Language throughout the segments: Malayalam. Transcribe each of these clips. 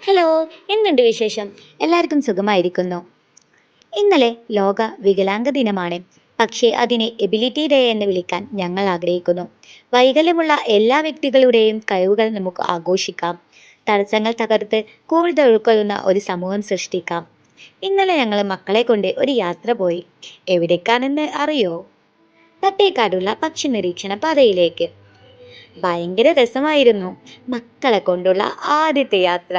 ഹലോ, എന്തുണ്ട് വിശേഷം? എല്ലാവർക്കും സുഖമായിരിക്കുന്നു. ഇന്നലെ ലോക വികലാംഗ ദിനമാണ്. പക്ഷേ അതിനെ എബിലിറ്റി ഡേ എന്ന് വിളിക്കാൻ ഞങ്ങൾ ആഗ്രഹിക്കുന്നു. വൈകല്യമുള്ള എല്ലാ വ്യക്തികളുടെയും കഴിവുകൾ നമുക്ക് ആഘോഷിക്കാം. തടസ്സങ്ങൾ തകർത്ത് കൂടുതൽ ഉൾക്കൊള്ളുന്ന ഒരു സമൂഹം സൃഷ്ടിക്കാം. ഇന്നലെ ഞങ്ങൾ മക്കളെ കൊണ്ട് ഒരു യാത്ര പോയി. എവിടേക്കാണെന്ന് അറിയോ? തട്ടേക്കാടുള്ള പക്ഷി നിരീക്ഷണ പാതയിലേക്ക്. ഭയങ്കര രസമായിരുന്നു. മക്കളെ കൊണ്ടുള്ള ആദ്യത്തെ യാത്ര.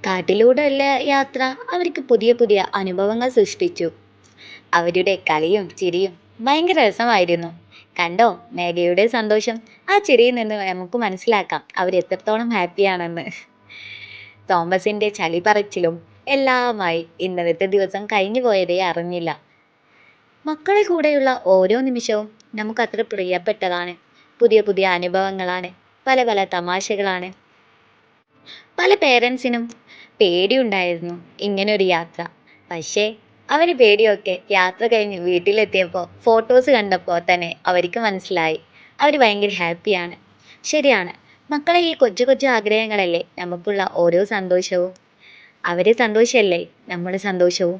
കാട്ടിലൂടെയുള്ള യാത്ര അവർക്ക് പുതിയ പുതിയ അനുഭവങ്ങൾ സൃഷ്ടിച്ചു. അവരുടെ കളിയും ചിരിയും ഭയങ്കര രസമായിരുന്നു. കണ്ടോ മേഘയുടെ സന്തോഷം? ആ ചിരിയിൽ നിന്ന് നമുക്ക് മനസ്സിലാക്കാം അവർ എത്രത്തോളം ഹാപ്പിയാണെന്ന്. തോമസിന്റെ ചളി പറച്ചിലും എല്ലാമായി ഇന്നലത്തെ ദിവസം കഴിഞ്ഞു പോയതേ അറിഞ്ഞില്ല. മക്കളെ കൂടെയുള്ള ഓരോ നിമിഷവും നമുക്ക് അത്ര പ്രിയപ്പെട്ടതാണ്. പുതിയ പുതിയ അനുഭവങ്ങളാണ്, പല പല തമാശകളാണ്. പല പേരൻസിനും പേടിയുണ്ടായിരുന്നു ഇങ്ങനൊരു യാത്ര. പക്ഷേ അവര് പേടിയൊക്കെ യാത്ര കഴിഞ്ഞ് വീട്ടിലെത്തിയപ്പോൾ ഫോട്ടോസ് കണ്ടപ്പോൾ തന്നെ അവർക്ക് മനസ്സിലായി അവർ ഭയങ്കര ഹാപ്പിയാണ്. ശരിയാണ്, മക്കളെ ഈ കൊച്ചു കൊച്ചു ആഗ്രഹങ്ങളല്ലേ നമുക്കുള്ള ഓരോ സന്തോഷവും. അവരെ സന്തോഷല്ലേ നമ്മുടെ സന്തോഷവും.